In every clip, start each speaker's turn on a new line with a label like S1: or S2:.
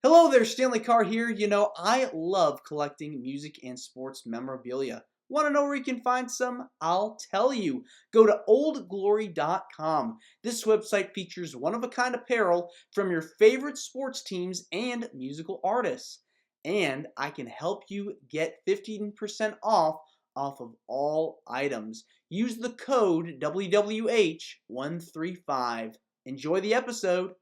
S1: Hello there, Stanley Carr here. I love collecting music and sports memorabilia. Want to know where you can find some? I'll tell you. Go to oldglory.com. This website features one-of-a-kind apparel from your favorite sports teams and musical artists. And I can help you get 15% off of all items. Use the code WWH135. Enjoy the episode.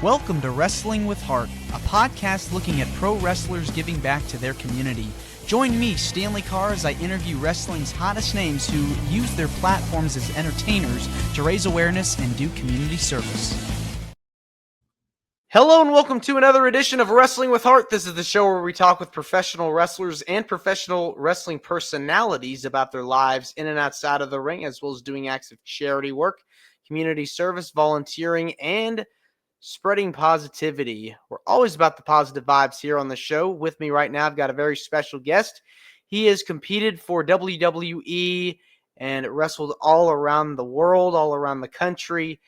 S2: Welcome to Wrestling with Heart, a podcast looking at pro wrestlers giving back to their community. Join me, Stanley Carr, as I interview wrestling's hottest names who use their platforms as entertainers to raise awareness and do community service.
S1: Hello and welcome to another edition of Wrestling with Heart. This is the show where we talk with professional wrestlers and professional wrestling personalities about their lives in and outside of the ring, as well as doing acts of charity work, community service, volunteering, and spreading positivity. We're always about the positive vibes here on the show. With me right now, I've got a very special guest. He has competed for WWE and wrestled all around the world, all around the country,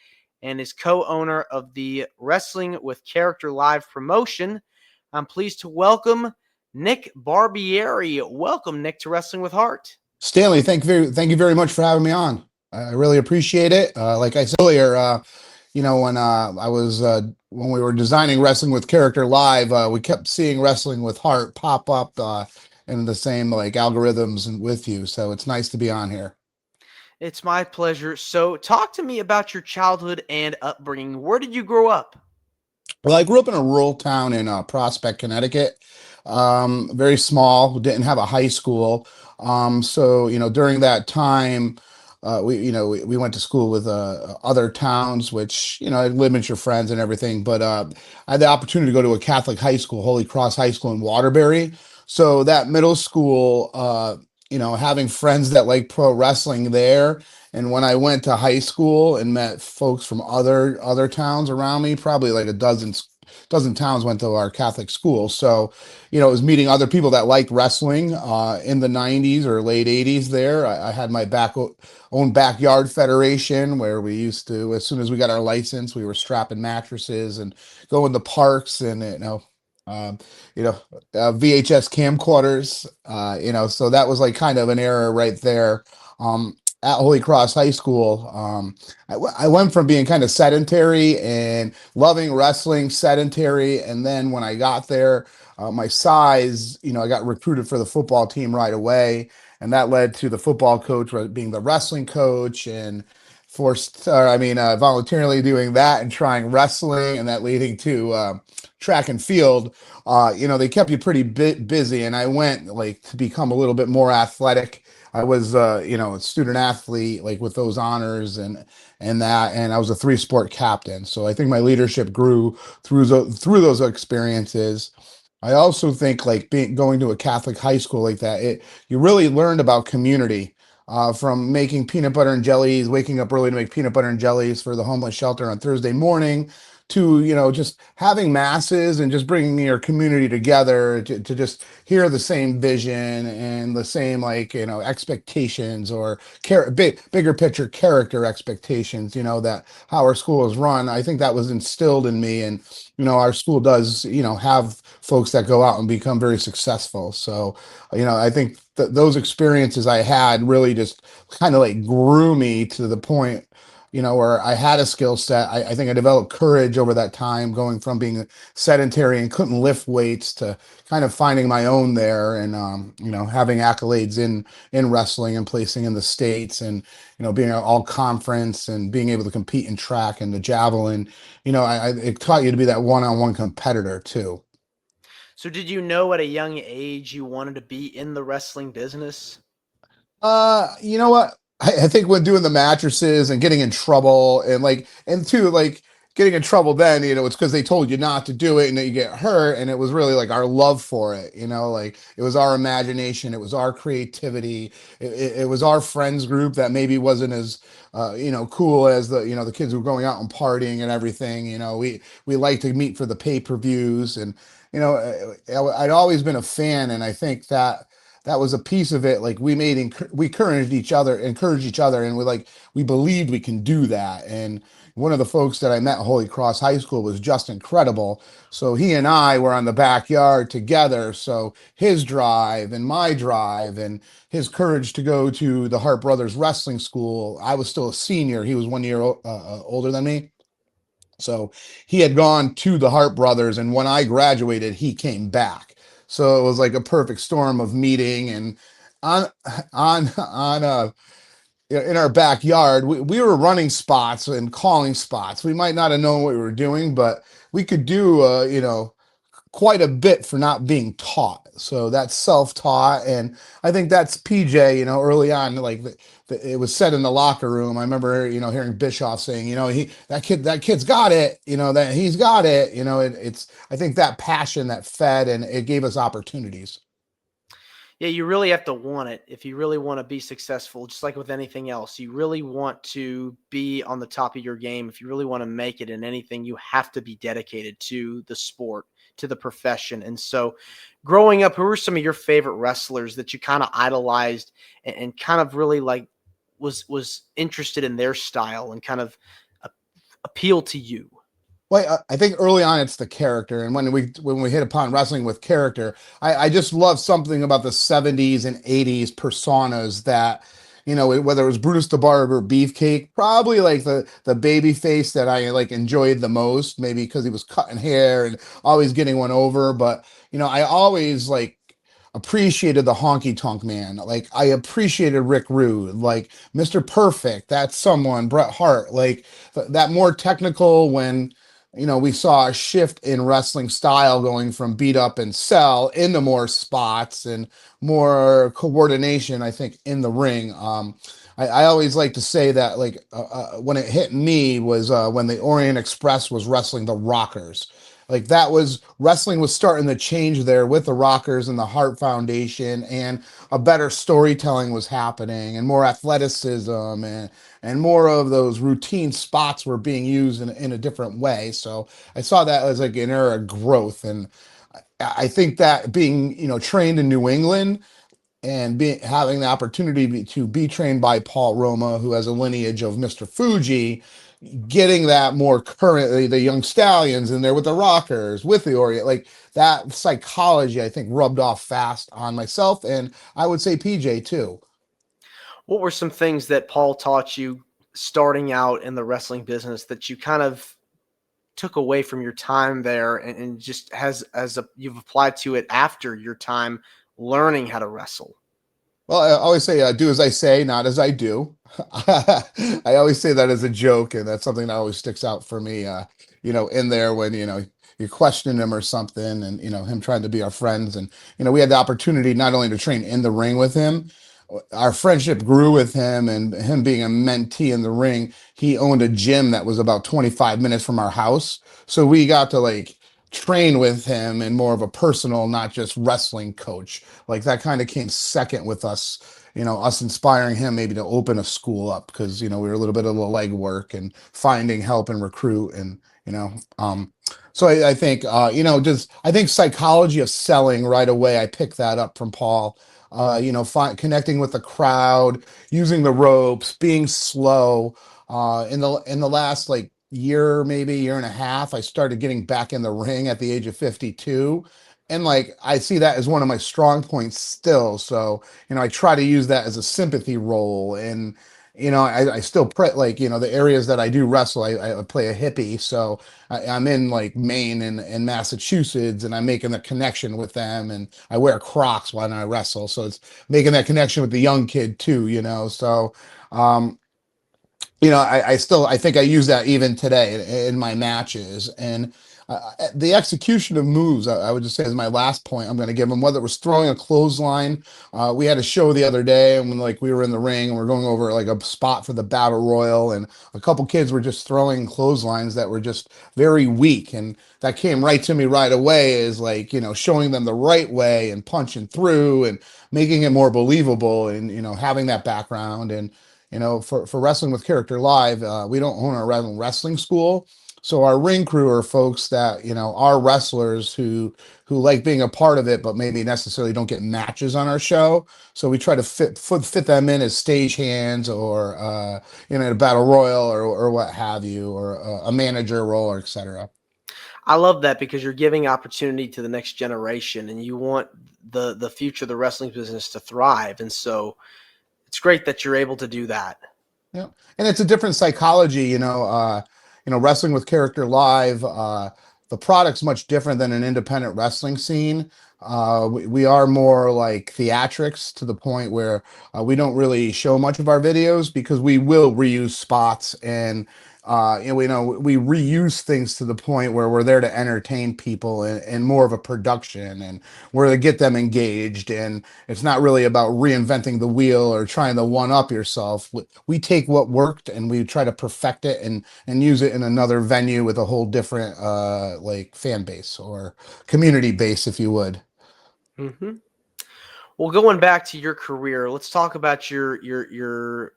S1: and is co-owner of the Wrestling with Character Live promotion. I'm pleased to welcome Nick Barbieri. Welcome, Nick, to Wrestling with Heart.
S3: Stanley, thank you very much for having me on. I really appreciate it. Like I said earlier, when we were designing Wrestling with Character Live, we kept seeing Wrestling with Heart pop up in the same algorithms and with you. So it's nice to be on here.
S1: It's my pleasure. So talk to me about your childhood and upbringing. Where did you grow up?
S3: Well, I grew up in a rural town in Prospect, Connecticut. Very small, didn't have a high school. So during that time, we went to school with other towns, which, lived with your friends and everything. But I had the opportunity to go to a Catholic high school, Holy Cross High School in Waterbury. So that middle school, having friends that like pro wrestling there. And when I went to high school and met folks from other towns around me, probably like a dozen towns went to our Catholic school. So, it was meeting other people that liked wrestling in the 90s or late 80s there. I had my own backyard federation where we used to, as soon as we got our license, we were strapping mattresses and going to parks and, VHS camcorders, so that was like kind of an era right there. At Holy Cross High School, I went from being kind of sedentary and loving wrestling, sedentary, and then when I got there, my size, I got recruited for the football team right away, and that led to the football coach being the wrestling coach, and voluntarily doing that and trying wrestling, and that leading to track and field. They kept you pretty busy, and I went to become a little bit more athletic. I was, a student athlete, with those honors and I was a 3-sport captain. So I think my leadership grew through those experiences. I also think going to a Catholic high school like that, you really learned about community, from making peanut butter and jellies, waking up early to make peanut butter and jellies for the homeless shelter on Thursday morning, to just having masses and just bringing your community together to just hear the same vision and the same expectations or bigger picture character expectations, that how our school is run. I think that was instilled in me, and our school does have folks that go out and become very successful. So I think those experiences I had really just kind of grew me to the point where I had a skill set. I think I developed courage over that time, going from being sedentary and couldn't lift weights to kind of finding my own there, and having accolades in wrestling and placing in the States, and being an all conference and being able to compete in track and the javelin. It taught you to be that one-on-one competitor too.
S1: So did you know at a young age you wanted to be in the wrestling business?
S3: You know what? I think when doing the mattresses and getting in trouble getting in trouble then, it's because they told you not to do it and that you get hurt. And it was really our love for it, it was our imagination. It was our creativity. It was our friends group that maybe wasn't as, cool as the kids who were going out and partying and everything. We like to meet for the pay-per-views, and, I'd always been a fan. And I think that was a piece of it. We encouraged each other, and we believed we can do that. And one of the folks that I met at Holy Cross High School was just incredible. So he and I were on the backyard together. So his drive and my drive and his courage to go to the Hart Brothers Wrestling School. I was still a senior. He was 1 year older than me. So he had gone to the Hart Brothers, and when I graduated, he came back. So it was like a perfect storm of meeting and on on in our backyard, we were running spots and calling spots. We might not have known what we were doing, but we could do, quite a bit for not being taught. So that's self-taught. And I think that's PJ, early on, like it was said in the locker room. I remember, hearing Bischoff saying, that kid's got it, that he's got it, it's, I think that passion that fed and it gave us opportunities.
S1: Yeah, you really have to want it if you really want to be successful, just like with anything else. You really want to be on the top of your game. If you really want to make it in anything, you have to be dedicated to the sport, to the profession. And so growing up, who were some of your favorite wrestlers that you kind of idolized and kind of really like was interested in their style and kind of appealed to you?
S3: Well, I think early on it's the character, and when we hit upon wrestling with character, I just love something about the '70s and '80s personas that, whether it was Brutus the Barber, Beefcake, probably like the baby face that I like enjoyed the most, maybe because he was cutting hair and always getting one over. But I always like appreciated the honky tonk man. Like I appreciated Rick Rude, like Mr. Perfect. That's someone, Bret Hart, like that more technical when we saw a shift in wrestling style going from beat up and sell into more spots and more coordination, I think, in the ring. I always like to say that, like, when it hit me was when the Orient Express was wrestling the Rockers. Like that was wrestling was starting to change there with the Rockers and the Hart Foundation, and a better storytelling was happening, and more athleticism and more of those routine spots were being used in a different way. So I saw that as like an era of growth. And I think that being, trained in New England and having the opportunity to be trained by Paul Roma, who has a lineage of Mr. Fuji, getting that more currently, the Young Stallions in there with the Rockers, with the Orient, like that psychology, I think rubbed off fast on myself. And I would say PJ too.
S1: What were some things that Paul taught you starting out in the wrestling business that you kind of took away from your time there and just you've applied to it after your time learning how to wrestle?
S3: Well, I always say, do as I say, not as I do. I always say that as a joke, and that's something that always sticks out for me, in there when, you're questioning him or something, and, him trying to be our friends. And, we had the opportunity not only to train in the ring with him, our friendship grew with him, and him being a mentee in the ring. He owned a gym that was about 25 minutes from our house. So we got to like train with him and more of a personal, not just wrestling coach. Like that kind of came second with us, us inspiring him maybe to open a school up because, we were a little bit of the legwork and finding help and recruit and, so I think, I think psychology of selling right away. I picked that up from Paul. Connecting with the crowd, using the ropes, being slow. In the last like year, maybe year and a half, I started getting back in the ring at the age of 52. And like I see that as one of my strong points still. So, I try to use that as a sympathy role. And, I still like, the areas that I do wrestle, I play a hippie. So I'm in like Maine and Massachusetts, and I'm making the connection with them. And I wear Crocs when I wrestle. So it's making that connection with the young kid too, So, I think I use that even today in my matches. And the execution of moves, I would just say, is my last point I'm going to give them. Whether it was throwing a clothesline, we had a show the other day, and when like we were in the ring and we're going over like a spot for the battle royal, and a couple kids were just throwing clotheslines that were just very weak, and that came right to me right away. Is like showing them the right way and punching through and making it more believable, and having that background. And for Wrestling with Character Live, we don't own our own wrestling school. So our ring crew are folks that, are wrestlers who like being a part of it, but maybe necessarily don't get matches on our show. So we try to fit them in as stagehands or in a battle royal or what have you, or a manager role, or etc.
S1: I love that because you're giving opportunity to the next generation, and you want the future of the wrestling business to thrive. And so it's great that you're able to do that.
S3: Yeah, and it's a different psychology, wrestling with character live. The product's much different than an independent wrestling scene. We are more like theatrics to the point where we don't really show much of our videos because we will reuse spots and we reuse things to the point where we're there to entertain people and more of a production and where to get them engaged. And it's not really about reinventing the wheel or trying to one up yourself. We take what worked and we try to perfect it and use it in another venue with a whole different like fan base or community base, if you would.
S1: Mm-hmm. Well, going back to your career, let's talk about your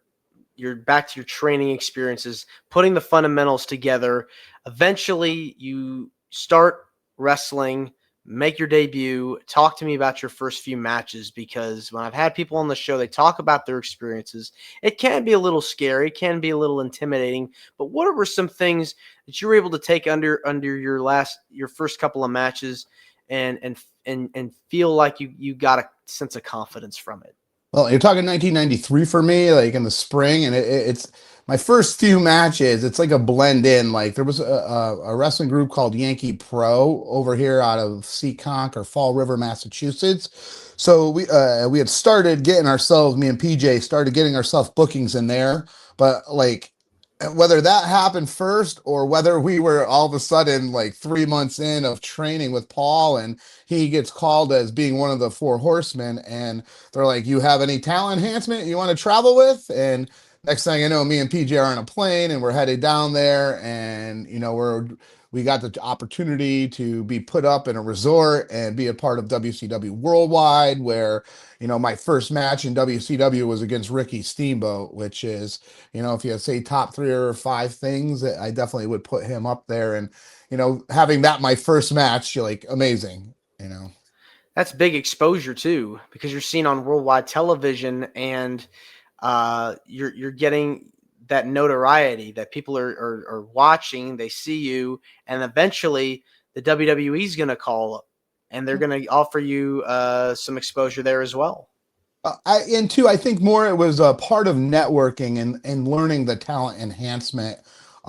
S1: back to your training experiences, putting the fundamentals together. Eventually, you start wrestling, make your debut. Talk to me about your first few matches, because when I've had people on the show, they talk about their experiences. It can be a little scary, can be a little intimidating, but what were some things that you were able to take under your first couple of matches and feel like you got a sense of confidence from it?
S3: Well, you're talking 1993 for me, like in the spring, and it's my first few matches. It's like a blend in. Like there was a wrestling group called Yankee Pro over here out of Seekonk or Fall River, Massachusetts. So we had started getting ourselves, me and PJ started getting ourselves bookings in there, but like whether that happened first or whether we were all of a sudden like 3 months in of training with Paul and he gets called as being one of the four horsemen and they're like, you have any talent enhancement you want to travel with? And next thing I know, me and PJ are on a plane and we're headed down there and we got the opportunity to be put up in a resort and be a part of WCW Worldwide, where my first match in WCW was against Ricky Steamboat, which is, if you say top 3 or 5 things, I definitely would put him up there. And, having that my first match, you're like amazing.
S1: That's big exposure too, because you're seen on worldwide television, and you're getting that notoriety that people are watching. They see you, and eventually the WWE is going to call, and they're going to offer you some exposure there as well.
S3: And two, I think more it was a part of networking and learning the talent enhancement.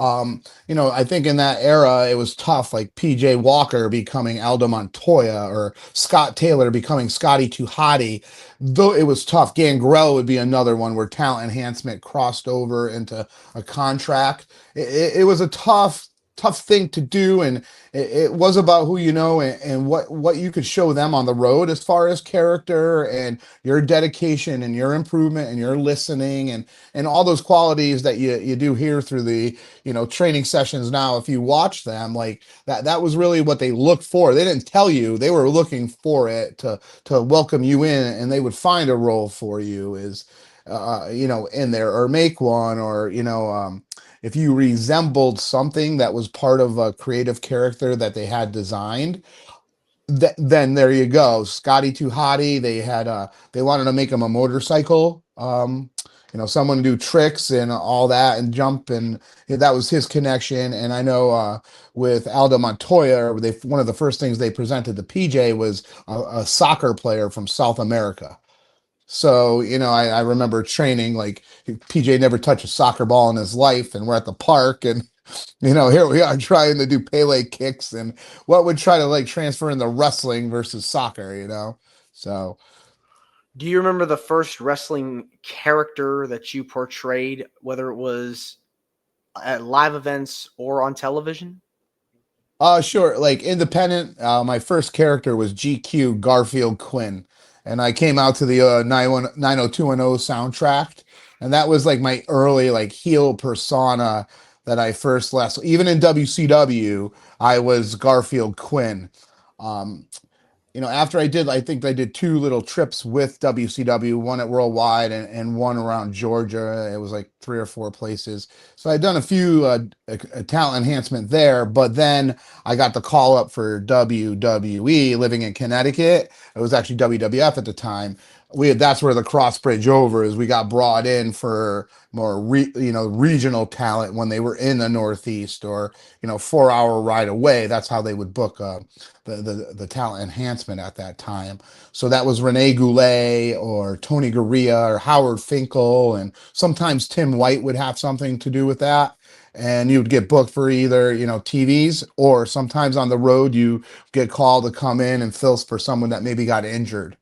S3: I think in that era it was tough, like PJ Walker becoming Aldo Montoya or Scott Taylor becoming Scotty Too Hottie. Though it was tough. Gangrel would be another one where talent enhancement crossed over into a contract. It was a tough thing to do, and it was about who you know and what you could show them on the road as far as character and your dedication and your improvement and your listening and all those qualities that you do here through the training sessions. Now if you watch them, like that was really what they looked for. They didn't tell you, they were looking for it to welcome you in, and they would find a role for you is in there, or make one, or if you resembled something that was part of a creative character that they had designed, then there you go. Scotty Too Hottie, they wanted to make him a motorcycle, someone to do tricks and all that and jump, and that was his connection. And I know with Aldo Montoya, one of the first things they presented to PJ was a soccer player from South America. So, I remember training, like PJ never touched a soccer ball in his life, and we're at the park, and here we are trying to do Pele kicks and what would try to like transfer into wrestling versus soccer. So
S1: Do you remember the first wrestling character that you portrayed, whether it was at live events or on television?
S3: sure, like independent, my first character was GQ Garfield Quinn, and I came out to the 90210 soundtrack, and that was like my early like heel persona that I first left. Even in WCW, I was Garfield Quinn. Um, after I think I did 2 little trips with WCW, one at Worldwide and one around Georgia. It was like three or four places. So I'd done a few a talent enhancement there, but then I got the call up for WWE living in Connecticut. It was actually WWF at the time. That's where the cross bridge over is. We got brought in for more regional talent when they were in the Northeast, or 4 hour ride away. That's how they would book the talent enhancement at that time. So that was Rene Goulet or Tony Gurria or Howard Finkel, and sometimes Tim White would have something to do with that. And you would get booked for either TVs, or sometimes on the road you get called to come in and fill for someone that maybe got injured.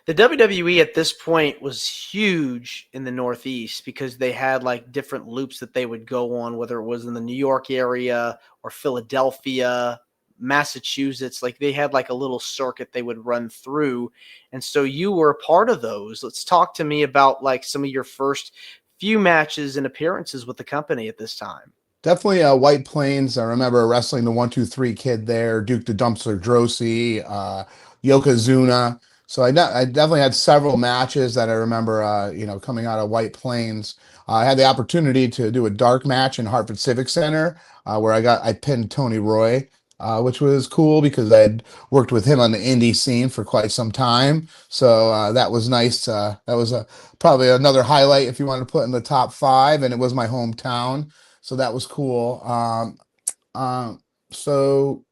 S1: The WWE at this point was huge in the Northeast because they had like different loops that they would go on, whether it was in the New York area or Philadelphia, Massachusetts. Like they had like a little circuit they would run through. And so you were a part of those. Let's talk to me about like some of your first few matches and appearances with the company at this time.
S3: Definitely White Plains. I remember wrestling the 1-2-3 Kid there, Duke the Dumpster Drosy, Yokozuna. So I definitely had several matches that I remember, coming out of White Plains. I had the opportunity to do a dark match in Hartford Civic Center, where I pinned Tony Roy, which was cool because I'd worked with him on the indie scene for quite some time. So that was nice. That was probably another highlight if you want to put in the top 5, and it was my hometown. So that was cool. So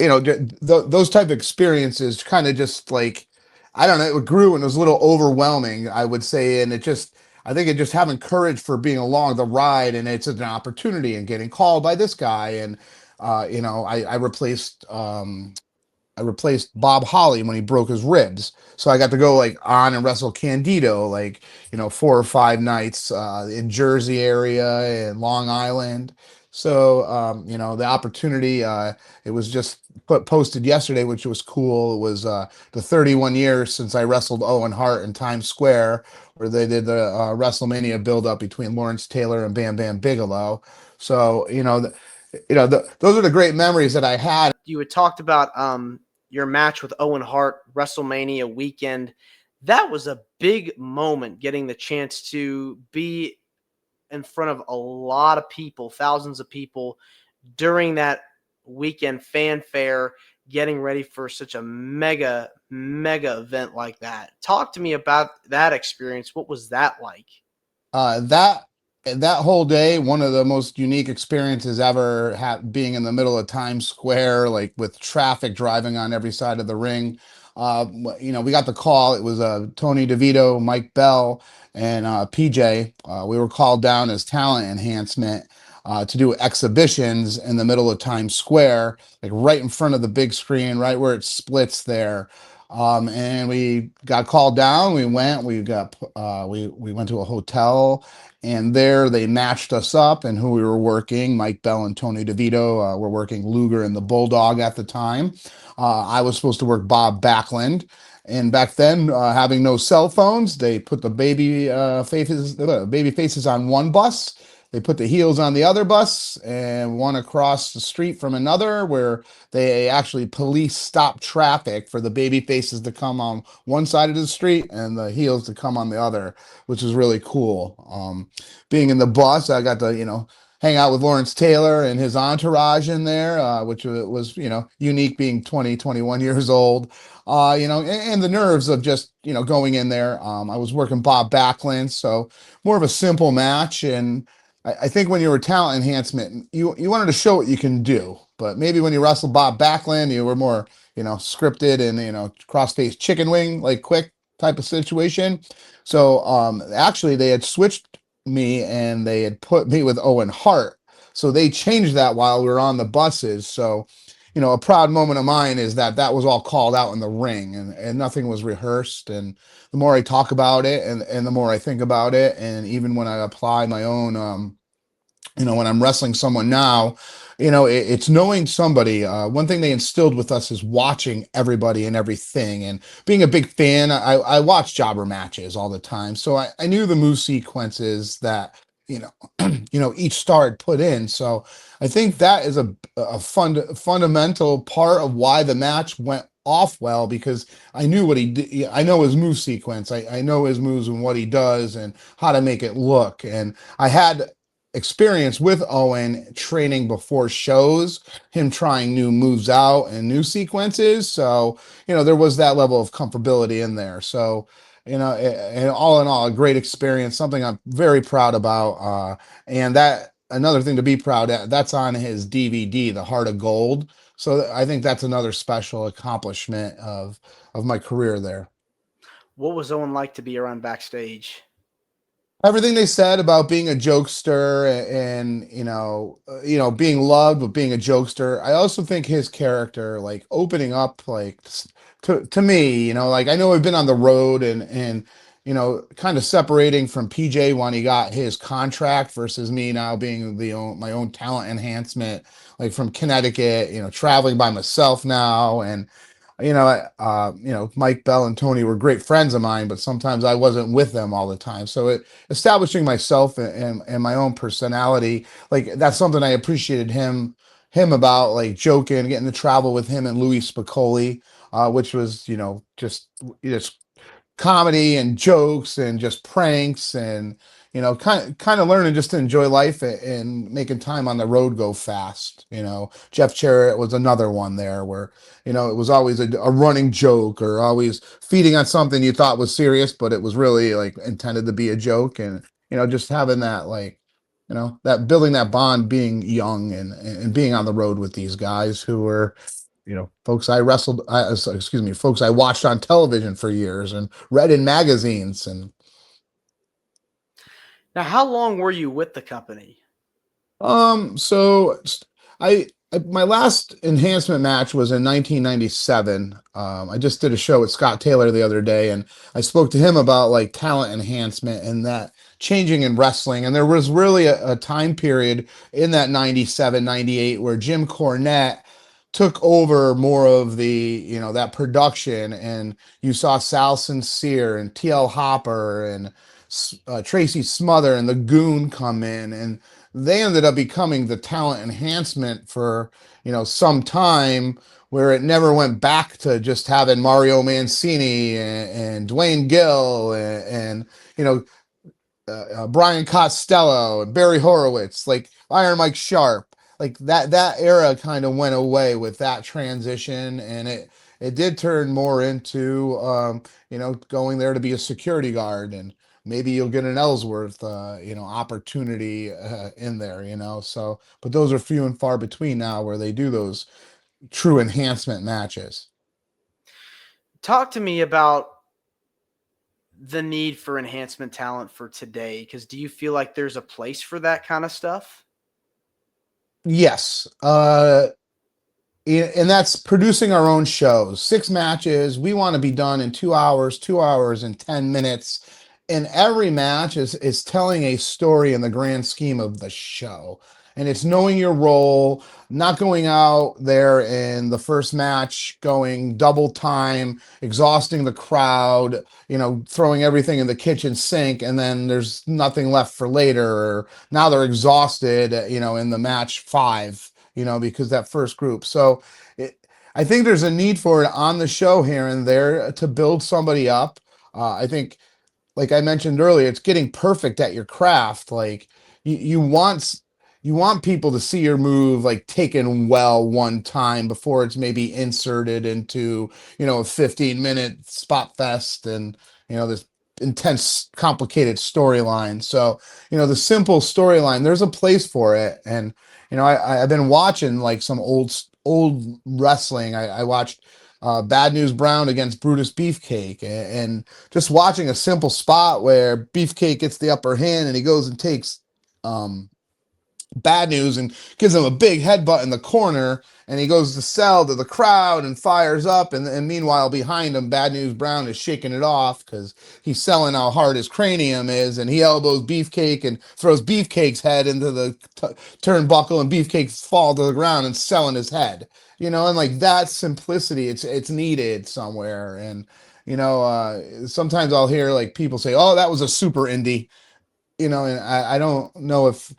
S3: those type of experiences kind of just like, I don't know, it grew and it was a little overwhelming, I would say. And I think it just having courage for being along the ride, and it's an opportunity, and getting called by this guy. And, I replaced Bob Holly when he broke his ribs. So I got to go like on and wrestle Candido, like, 4 or 5 nights in Jersey area and Long Island. So, the opportunity, it was just posted yesterday, which was cool. It was the 31 years since I wrestled Owen Hart in Times Square, where they did the WrestleMania build-up between Lawrence Taylor and Bam Bam Bigelow. So, those are the great memories that I had.
S1: You had talked about your match with Owen Hart, WrestleMania weekend. That was a big moment, getting the chance to be in front of a lot of people, thousands of people during that weekend fanfare, getting ready for such a mega event like that. Talk to me about that experience. What was that like?
S3: That whole day, one of the most unique experiences ever, being in the middle of Times Square, like with traffic driving on every side of the ring. We got the call. It was Tony DeVito, Mike Bell, and PJ. We were called down as talent enhancement to do exhibitions in the middle of Times Square, like right in front of the big screen, right where it splits there. And we got called down. We went to a hotel, and there they matched us up and who we were working. Mike Bell and Tony DeVito were working Luger and the Bulldog at the time. I was supposed to work Bob Backlund. And back then, having no cell phones, they put the baby faces on one bus. They put the heels on the other bus, and one across the street from another, where they actually police stop traffic for the baby faces to come on one side of the street and the heels to come on the other, which is really cool. Being in the bus, I got to, hang out with Lawrence Taylor and his entourage in there, which was, unique, being 21 years old, and the nerves of just, going in there. I was working Bob Backlund, so more of a simple match. And I think when you were talent enhancement, you wanted to show what you can do. But maybe when you wrestled Bob Backlund, you were more, scripted and, cross-face chicken wing, like quick type of situation. So actually they had switched me and they had put me with Owen Hart. So they changed that while we were on the buses. So, a proud moment of mine is that was all called out in the ring, and nothing was rehearsed. And the more I talk about it, and the more I think about it, and even when I apply my own, when I'm wrestling someone now, it's knowing somebody. One thing they instilled with us is watching everybody and everything. And being a big fan, I watch jobber matches all the time. So I knew the move sequences that, each star had put in. So I think that is a fundamental part of why the match went off well because I knew what he did. I know his move sequence. I know his moves and what he does and how to make it look. And I had experience with Owen training before shows, him trying new moves out and new sequences. So, there was that level of comfortability in there. So, and all in all, a great experience, something I'm very proud about. And that another thing to be proud of, that's on his DVD, The Heart of Gold. So I think that's another special accomplishment of my career there.
S1: What was Owen like to be around backstage?
S3: Everything they said about being a jokester and being loved but being a jokester. I also think his character, like opening up, like to me, like I know I've been on the road and kind of separating from PJ when he got his contract versus me now being my own talent enhancement, like from Connecticut, traveling by myself now. And Mike Bell and Tony were great friends of mine, but sometimes I wasn't with them all the time. So establishing myself and my own personality, like that's something I appreciated him about, like joking, getting to travel with him and Louis Spicoli, which was, just comedy and jokes and just pranks and kind of learning just to enjoy life and making time on the road go fast. Jeff Jarrett was another one there where it was always a running joke or always feeding on something you thought was serious but it was really like intended to be a joke. And just having that, like, that building that bond, being young and being on the road with these guys who were folks folks I watched on television for years and read in magazines. And
S1: Now, how long were you with the company?
S3: so my last enhancement match was in 1997. I just did a show with Scott Taylor the other day, and I spoke to him about like talent enhancement and that changing in wrestling. And there was really a time period in that 97, 98 where Jim Cornette took over more of the, that production, and you saw Sal Sincere and TL Hopper and Tracy Smother and the Goon come in, and they ended up becoming the talent enhancement for some time, where it never went back to just having Mario Mancini and Dwayne Gill and Brian Costello and Barry Horowitz, like Iron Mike Sharp. Like that era kind of went away with that transition, and it did turn more into going there to be a security guard, and maybe you'll get an Ellsworth opportunity in there. So, but those are few and far between now where they do those true enhancement matches.
S1: Talk to me about the need for enhancement talent for today, because do you feel like there's a place for that kind of stuff?
S3: Yes. And that's producing our own shows. 6 matches. We want to be done in 2 hours, 2 hours and 10 minutes. And every match is telling a story in the grand scheme of the show. And it's knowing your role, not going out there in the first match, going double time, exhausting the crowd, throwing everything in the kitchen sink, and then there's nothing left for later. Or now they're exhausted, in the match 5, because that first group. So I think there's a need for it on the show here and there to build somebody up. I think, like I mentioned earlier, it's getting perfect at your craft. Like you want people to see your move like taken well one time before it's maybe inserted into a 15-minute spot fest and this intense complicated storyline. So the simple storyline, there's a place for it. And I've been watching like some old wrestling. I watched Bad News Brown against Brutus Beefcake, and just watching a simple spot where Beefcake gets the upper hand and he goes and takes Bad News and gives him a big headbutt in the corner, and he goes to sell to the crowd and fires up, and meanwhile behind him Bad News Brown is shaking it off because he's selling how hard his cranium is, and he elbows Beefcake and throws Beefcake's head into the turnbuckle, and Beefcake falls to the ground and selling his head. And like that simplicity, it's needed somewhere. And sometimes I'll hear like people say, oh, that was a super indie, and I don't know if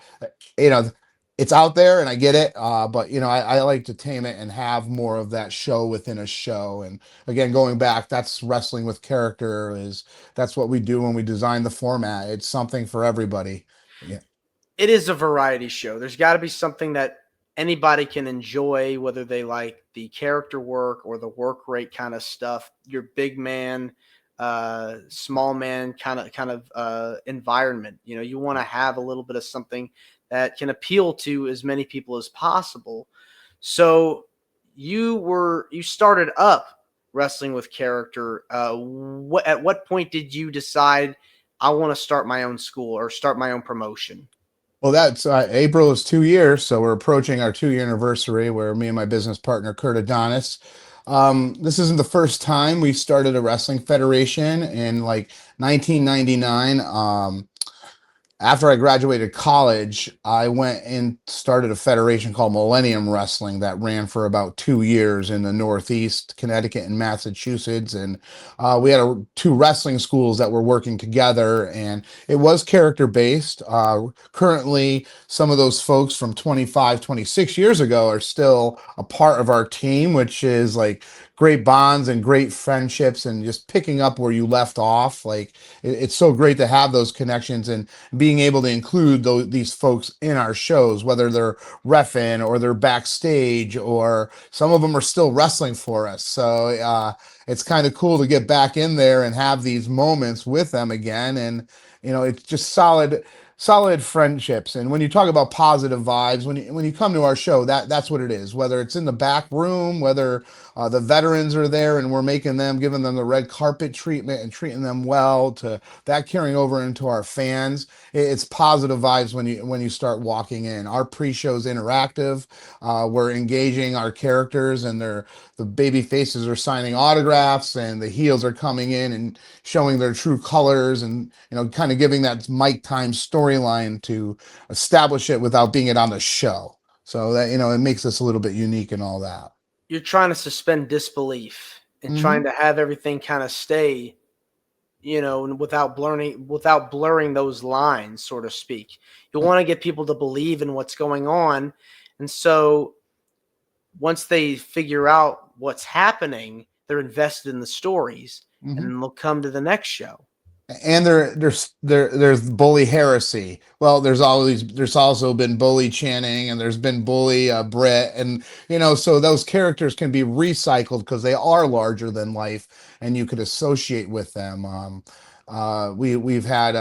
S3: you know it's out there and I get it. But I like to tame it and have more of that show within a show. And again, going back, that's wrestling with character is that's what we do when we design the format. It's something for everybody. Yeah.
S1: It is a variety show. There's got to be something that anybody can enjoy, whether they like the character work or the work rate kind of stuff. Your big man, small man kind of environment. You want to have a little bit of something that can appeal to as many people as possible. So you started up wrestling with character. At what point did you decide I want to start my own school or start my own promotion?
S3: Well, that's April is 2 years, so we're approaching our 2 year anniversary. Where me and my business partner Kurt Adonis. This isn't the first time we started a wrestling federation in like 1999. After I graduated college, I went and started a federation called Millennium Wrestling that ran for about 2 years in the Northeast, Connecticut and Massachusetts. And we had two wrestling schools that were working together, and it was character based. Currently, some of those folks from 25, 26 years ago are still a part of our team, which is like great bonds and great friendships and just picking up where you left off. Like it's so great to have those connections and being able to include these folks in our shows, whether they're reffing or they're backstage or some of them are still wrestling for us. So it's kind of cool to get back in there and have these moments with them again. And, it's just solid friendships. And when you talk about positive vibes, when you come to our show, that's what it is. Whether it's in the back room, whether the veterans are there and we're giving them the red carpet treatment and treating them well, to that carrying over into our fans, it's positive vibes when you start walking in. Our pre-show is interactive. We're engaging our characters, and the baby faces are signing autographs, and the heels are coming in and showing their true colors, and kind of giving that Mike time storyline to establish it without being it on the show. So that it makes us a little bit unique and all that.
S1: You're trying to suspend disbelief and trying to have everything kind of stay, without blurring those lines, so to speak. You want to get people to believe in what's going on. And so once they figure out what's happening, they're invested in the stories, and then they'll come to the next show.
S3: And there's bully heresy. Well, there's also been bully Channing, and there's been bully Britt, and so those characters can be recycled because they are larger than life, and you could associate with them. We've had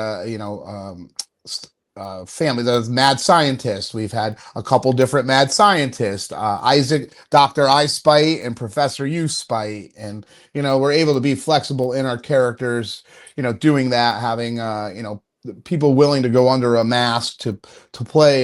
S3: family, those mad scientists. We've had a couple different mad scientists, Isaac, Dr. I Spite and Professor U Spite. And, we're able to be flexible in our characters, doing that, having, people willing to go under a mask to play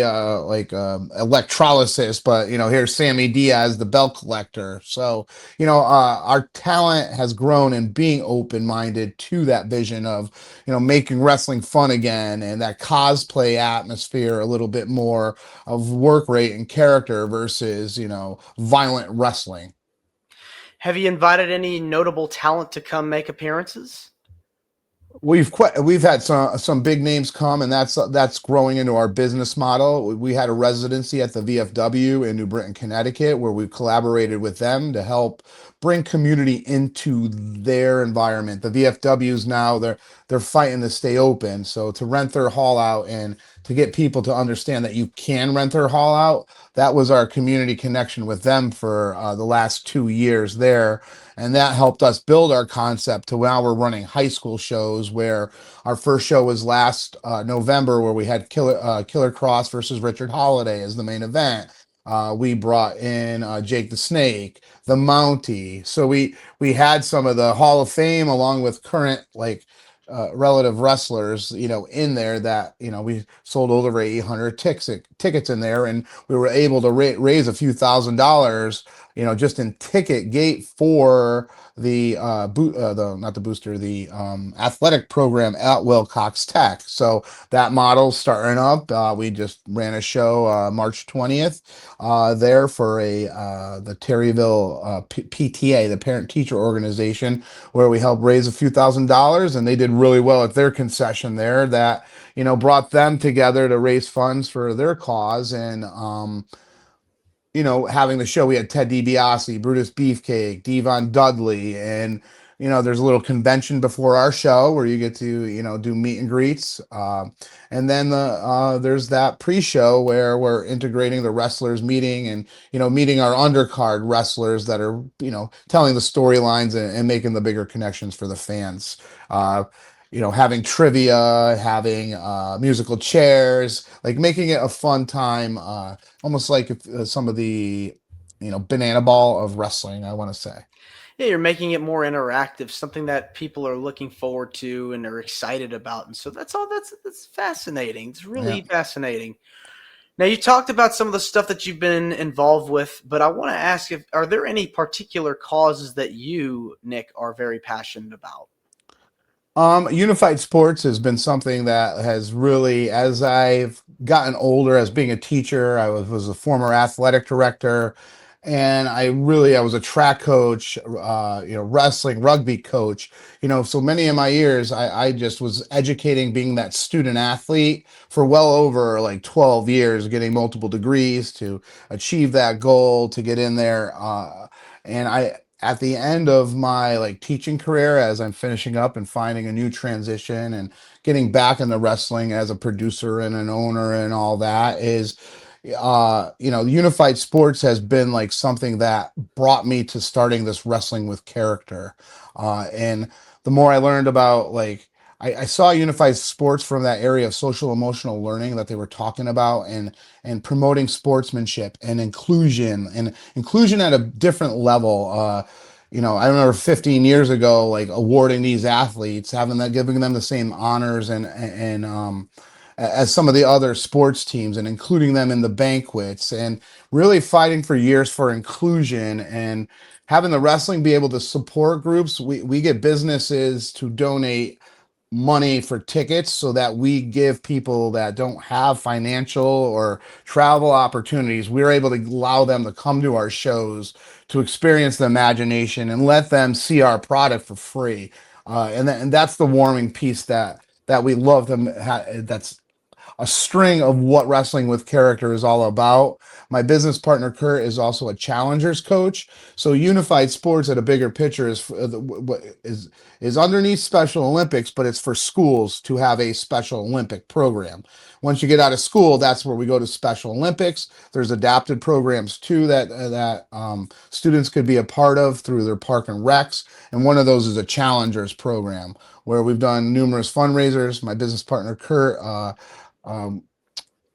S3: electrolysis, but here's Sammy Diaz, the belt collector. So our talent has grown in being open-minded to that vision of making wrestling fun again, and that cosplay atmosphere, a little bit more of work rate and character versus violent wrestling.
S1: Have you invited any notable talent to come make appearances?
S3: We've had some big names come, and that's growing into our business model. We had a residency at the VFW in New Britain, Connecticut, where we collaborated with them to help bring community into their environment. The VFWs now they're fighting to stay open, so to rent their hall out and to get people to understand that you can rent their hall out. That was our community connection with them for the last 2 years there. And that helped us build our concept to now we're running high school shows, where our first show was last November, where we had Killer Cross versus Richard Holiday as the main event. We brought in Jake the Snake, the Mountie. So we had some of the Hall of Fame along with current relative wrestlers, in there that, we sold over 800 tickets in there, and we were able to raise a few $1,000 just in ticket gate for the not the booster, the athletic program at Wilcox Tech. So that model's starting up. We just ran a show March 20th there for the Terryville PTA, the Parent Teacher Organization, where we helped raise a few $1,000s, and they did really well at their concession there. That brought them together to raise funds for their cause. And having the show, we had Ted DiBiase, Brutus Beefcake, Devon Dudley, and there's a little convention before our show where you get to do meet and greets, and then there's that pre-show where we're integrating the wrestlers meeting and meeting our undercard wrestlers that are telling the storylines and making the bigger connections for the fans. Having trivia, having musical chairs, like making it a fun time, almost like some of the, banana ball of wrestling, I want to say.
S1: Yeah, you're making it more interactive, something that people are looking forward to and are excited about. And so that's fascinating. It's
S3: Yeah.
S1: really fascinating. Now, you talked about some of the stuff that you've been involved with, but I want to ask, are there any particular causes that you, Nick, are very passionate about?
S3: Unified sports has been something that has really, as I've gotten older, as being a teacher, I was a former athletic director, and I was a track coach, wrestling, rugby coach, so many of my years, I just was educating, being that student athlete for well over like 12 years, getting multiple degrees to achieve that goal, to get in there. And at the end of my like teaching career, as I'm finishing up and finding a new transition and getting back into wrestling as a producer and an owner and all that, is unified sports has been like something that brought me to starting this wrestling with character. And the more I learned about, like, I saw unified sports from that area of social emotional learning that they were talking about, and promoting sportsmanship and inclusion at a different level. I remember 15 years ago, like awarding these athletes, giving them the same honors and as some of the other sports teams, and including them in the banquets, and really fighting for years for inclusion, and having the wrestling be able to support groups. We get businesses to donate money for tickets so that we give people that don't have financial or travel opportunities, we're able to allow them to come to our shows to experience the imagination and let them see our product for free. And that's the warming piece that we love them. That's a string of what wrestling with character is all about. My business partner Kurt is also a challengers coach. So unified sports at a bigger picture is underneath Special Olympics, but it's for schools to have a Special Olympic program. Once you get out of school, that's where we go to Special Olympics. There's adapted programs too that students could be a part of through their park and recs, and one of those is a challengers program where we've done numerous fundraisers. My business partner Kurt um,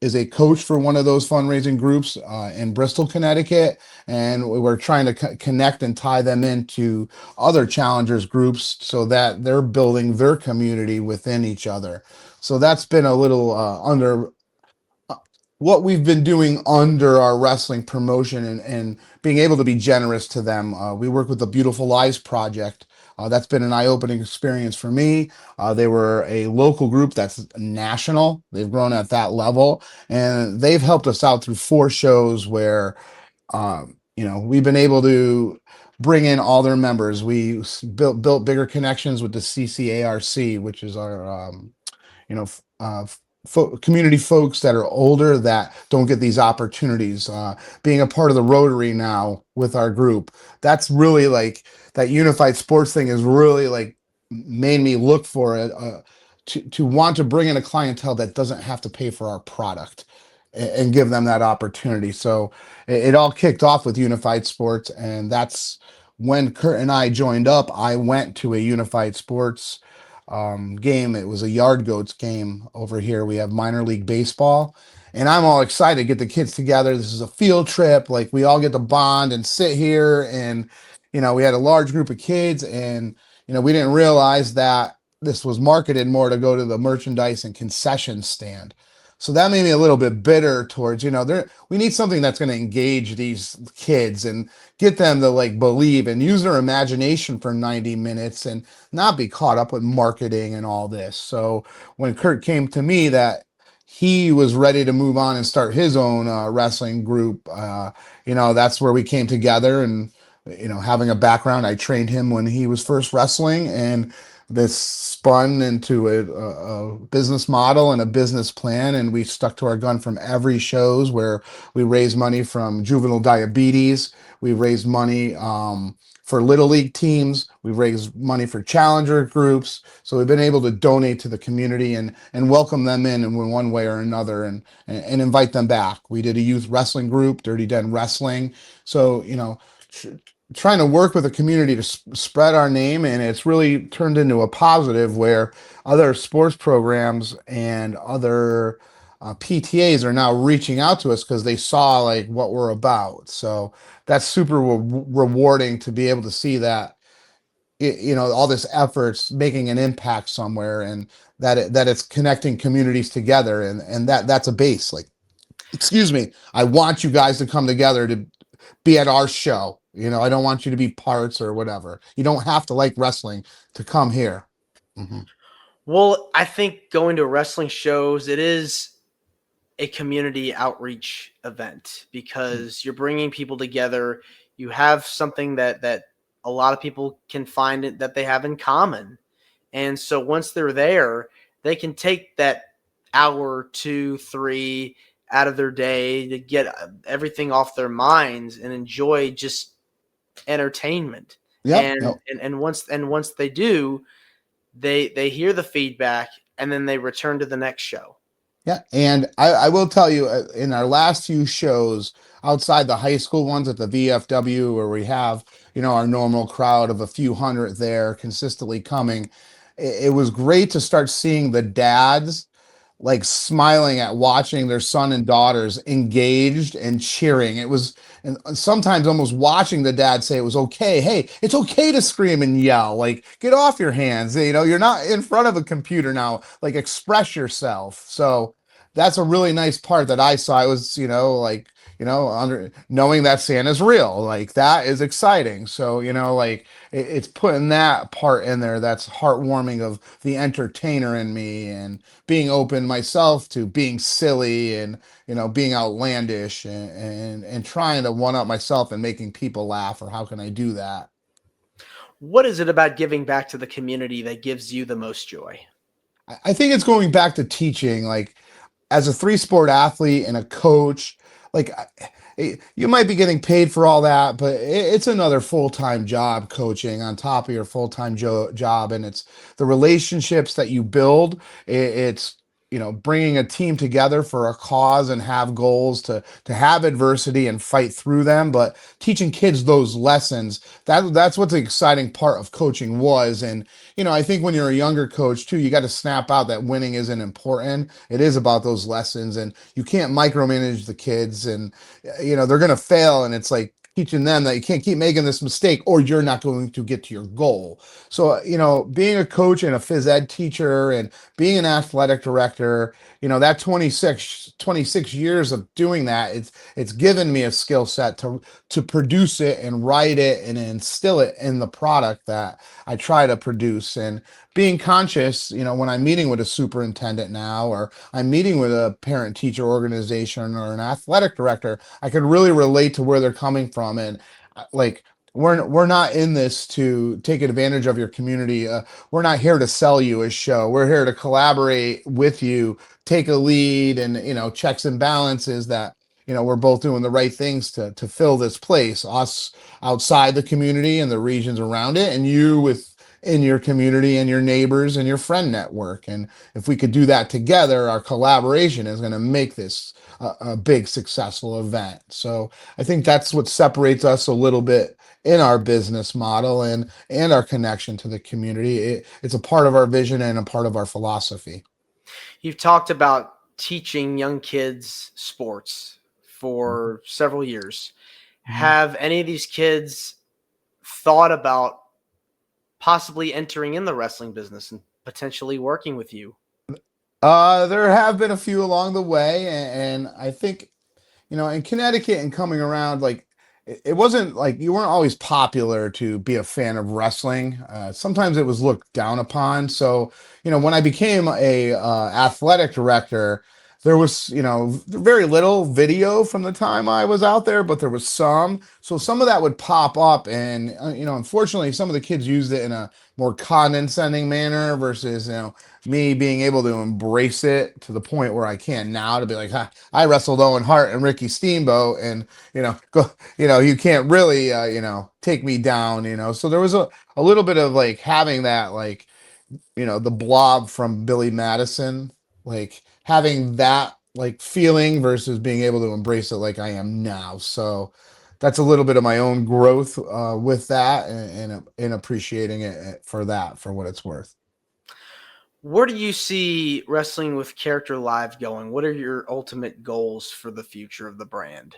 S3: is a coach for one of those fundraising groups in Bristol, Connecticut, and we're trying to connect and tie them into other challengers groups so that they're building their community within each other. So that's been a little under what we've been doing under our wrestling promotion, and being able to be generous to them. We work with the Beautiful Lives Project. That's been an eye-opening experience for me. They were a local group that's national. They've grown at that level, and they've helped us out through 4 shows where, we've been able to bring in all their members. We built bigger connections with the CCARC, which is our, you know, f- uh, community folks that are older that don't get these opportunities. Being a part of the Rotary now with our group, that's really like that unified sports thing is really like made me look for it, to want to bring in a clientele that doesn't have to pay for our product, and give them that opportunity. So it all kicked off with unified sports, and that's when Kurt and I joined up. I went to a unified sports game. It was a Yard Goats game over here. We have minor league baseball, and I'm all excited to get the kids together. This is a field trip. Like, we all get to bond and sit here, and we had a large group of kids, and we didn't realize that this was marketed more to go to the merchandise and concession stand. So that made me a little bit bitter towards, we need something that's going to engage these kids and get them to like believe and use their imagination for 90 minutes and not be caught up with marketing and all this. So when Kurt came to me that he was ready to move on and start his own wrestling group, that's where we came together. And having a background, I trained him when he was first wrestling, and this spun into a business model and a business plan, and we stuck to our gun from every shows where we raised money from juvenile diabetes. We raised money for little league teams. We've raised money for challenger groups. So we've been able to donate to the community and welcome them in one way or another, and invite them back. We did a youth wrestling group, Dirty Den Wrestling. So trying to work with the community to spread our name, and it's really turned into a positive where other sports programs and other PTAs are now reaching out to us because they saw like what we're about. So that's super rewarding to be able to see that all this efforts making an impact somewhere, and that it's connecting communities together, and that's a base. Like, excuse me, I want you guys to come together to be at our show. I don't want you to be parts or whatever. You don't have to like wrestling to come here. Mm-hmm.
S1: Well, I think going to wrestling shows, it is a community outreach event because you're bringing people together. You have something that a lot of people can find it that they have in common. And so once they're there, they can take that hour, 2, 3 out of their day to get everything off their minds and enjoy just entertainment.
S3: Yep.
S1: And once they do, they hear the feedback and then they return to the next show.
S3: Yeah, and I will tell you, in our last few shows, outside the high school ones at the VFW, where we have, our normal crowd of a few hundred there consistently coming, it was great to start seeing the dads like smiling at watching their son and daughters engaged and cheering. It was, and sometimes almost watching the dad say it was okay. Hey, it's okay to scream and yell. Like, get off your hands. You're not in front of a computer now. Like, express yourself. So that's a really nice part that I saw. It was, under knowing that Santa's real, like that is exciting. So, it's putting that part in there that's heartwarming of the entertainer in me, and being open myself to being silly and being outlandish, and trying to one up myself and making people laugh. Or how can I do that?
S1: What is it about giving back to the community that gives you the most joy?
S3: I think it's going back to teaching. Like, as a 3-sport athlete and a coach, like, you might be getting paid for all that, but it's another full-time job coaching on top of your full-time job. And it's the relationships that you build. It's, bringing a team together for a cause and have goals to have adversity and fight through them, but teaching kids those lessons, that's what the exciting part of coaching was. And, I think when you're a younger coach too, you got to snap out that winning isn't important. It is about those lessons, and you can't micromanage the kids, and, they're going to fail. And it's like teaching them that you can't keep making this mistake or you're not going to get to your goal. So, being a coach and a phys ed teacher and being an athletic director, that 26 years of doing that, it's given me a skill set to produce it and write it and instill it in the product that I try to produce. And being conscious, when I'm meeting with a superintendent now, or I'm meeting with a parent teacher organization or an athletic director, I can really relate to where they're coming from. And like, we're not in this to take advantage of your community. We're not here to sell you a show. We're here to collaborate with you, take a lead, and checks and balances that we're both doing the right things to fill this place, us outside the community and the regions around it, and you in your community and your neighbors and your friend network. And if we could do that together, our collaboration is going to make this a big successful event. So I think that's what separates us a little bit in our business model and our connection to the community. It's a part of our vision and a part of our philosophy.
S1: You've talked about teaching young kids sports for several years. Mm-hmm. Have any of these kids thought about possibly entering in the wrestling business and potentially working with you?
S3: There have been a few along the way, and I think, in Connecticut and coming around, like it wasn't like you weren't always popular to be a fan of wrestling. Sometimes it was looked down upon. So, when I became a athletic director, there was, very little video from the time I was out there, but there was some. So some of that would pop up, and unfortunately, some of the kids used it in a more condescending manner versus, me being able to embrace it to the point where I can now to be like, "Ha, I wrestled Owen Hart and Ricky Steamboat, and go, you can't really, take me down, So there was a little bit of like having that, like, the blob from Billy Madison, like having that like feeling versus being able to embrace it like I am now. So that's a little bit of my own growth with that, and appreciating it for that, for what it's worth.
S1: Where do you see Wrestling with Character Live going? What are your ultimate goals for the future of the brand?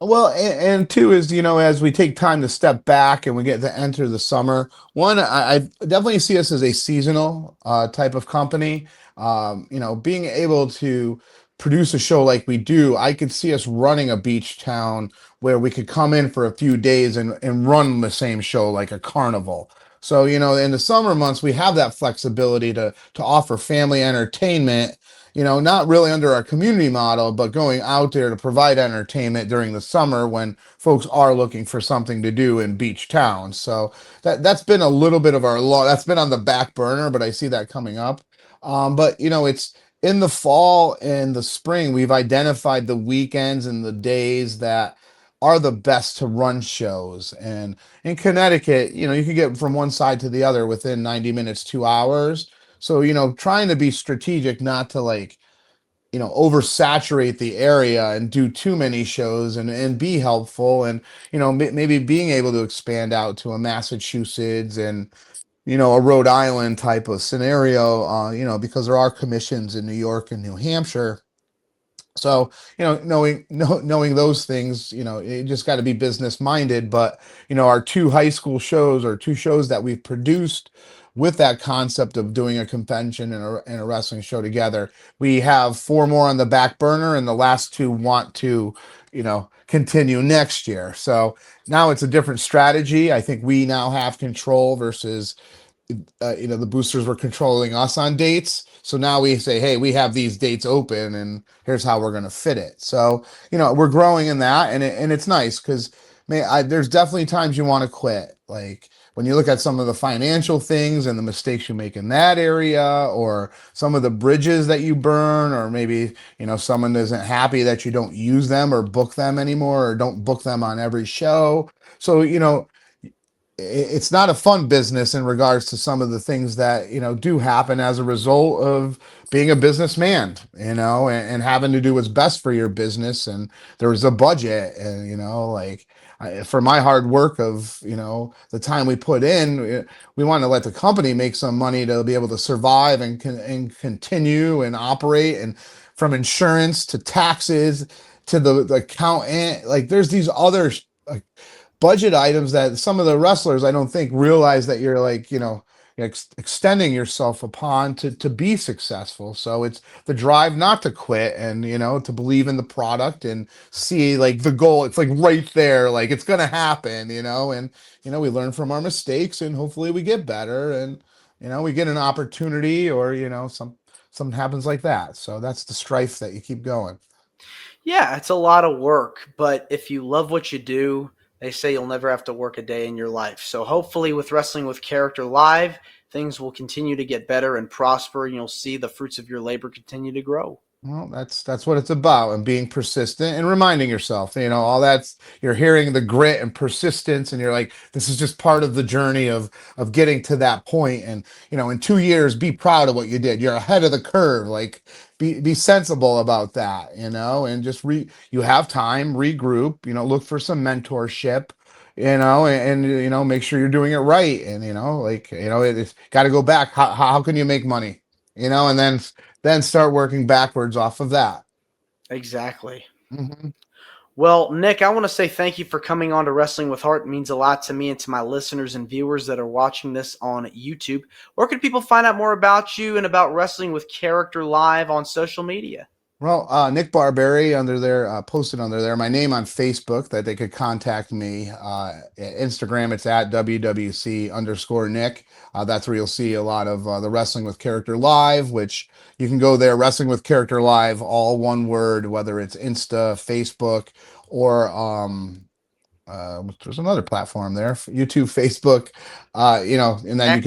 S3: Well, and two is, as we take time to step back and we get to enter the summer, one, I definitely see us as a seasonal type of company. Being able to produce a show like we do, I could see us running a beach town where we could come in for a few days and run the same show like a carnival. So, in the summer months, we have that flexibility to offer family entertainment, not really under our community model, but going out there to provide entertainment during the summer when folks are looking for something to do in beach towns. So that's been a little bit of our law. That's been on the back burner, but I see that coming up. But it's in the fall and the spring, we've identified the weekends and the days that are the best to run shows. And in Connecticut, you can get from one side to the other within 90 minutes, 2 hours. So, trying to be strategic, not to like, oversaturate the area and do too many shows, and be helpful, and, maybe being able to expand out to a Massachusetts and, a Rhode Island type of scenario, because there are commissions in New York and New Hampshire. So, knowing those things, you just got to be business minded. But, our two high school shows, or two shows that we've produced with that concept of doing a convention and a wrestling show together, we have four more on the back burner, and the last two want to, continue next year. So now it's a different strategy. I think we now have control versus, the boosters were controlling us on dates. So now we say, hey, we have these dates open, and here's how we're going to fit it. So, we're growing in that, and it's nice because, man, there's definitely times you want to quit. Like when you look at some of the financial things and the mistakes you make in that area, or some of the bridges that you burn, or maybe, someone isn't happy that you don't use them or book them anymore, or don't book them on every show. So, it's not a fun business in regards to some of the things that do happen as a result of being a businessman, and having to do what's best for your business. And there's a budget, and like, for my hard work of the time we put in, we want to let the company make some money to be able to survive and continue and operate, and from insurance to taxes to the accountant, like there's these other like budget items that some of the wrestlers, I don't think, realize that you're like, extending yourself upon to be successful. So it's the drive not to quit, and to believe in the product and see like the goal. It's like right there, like it's gonna happen, and we learn from our mistakes, and hopefully we get better, and we get an opportunity, or something happens like that. So that's the strife that you keep going.
S1: Yeah, it's a lot of work, but if you love what you do, they say you'll never have to work a day in your life. So hopefully with Wrestling with Character Live, things will continue to get better and prosper, and you'll see the fruits of your labor continue to grow.
S3: Well, that's what it's about, and being persistent and reminding yourself, all that's, you're hearing the grit and persistence, and you're like, this is just part of the journey of getting to that point. And in 2 years, be proud of what you did. You're ahead of the curve. Like, be sensible about that, and just you have time, regroup, look for some mentorship, and make sure you're doing it right. And like, it's got to go back. How can you make money? And then start working backwards off of that.
S1: Exactly.
S3: Mhm.
S1: Well, Nick, I want to say thank you for coming on to Wrestling with Heart. It means a lot to me and to my listeners and viewers that are watching this on YouTube. Where can people find out more about you and about Wrestling with Character Live on social media?
S3: Well, Nick Barbieri under there, posted under there. My name on Facebook that they could contact me. Instagram, it's at WWC_Nick. That's where you'll see a lot of the Wrestling with Character Live, which you can go there, Wrestling with Character Live, all one word, whether it's Insta, Facebook, or there's another platform there, YouTube, Facebook, and then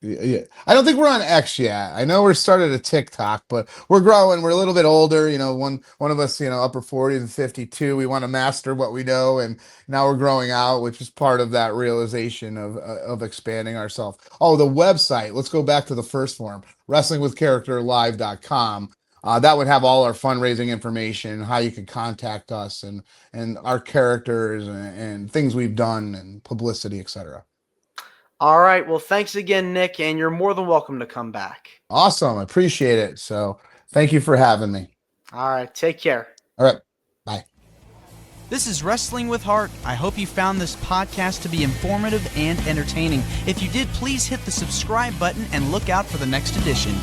S3: yeah. I don't think we're on X yet. I know we're started a TikTok, but we're growing. We're a little bit older. One of us, upper 40s and 52. We want to master what we know, and now we're growing out, which is part of that realization of expanding ourselves. Oh, the website. Let's go back to the first form, wrestlingwithcharacterlive.com. That would have all our fundraising information, how you can contact us, and our characters and things we've done and publicity, etc.
S1: All right. Well, thanks again, Nick, and you're more than welcome to come back.
S3: Awesome. I appreciate it. So thank you for having me.
S1: All right. Take care.
S3: All right. Bye.
S2: This is Wrestling with Heart. I hope you found this podcast to be informative and entertaining. If you did, please hit the subscribe button and look out for the next edition.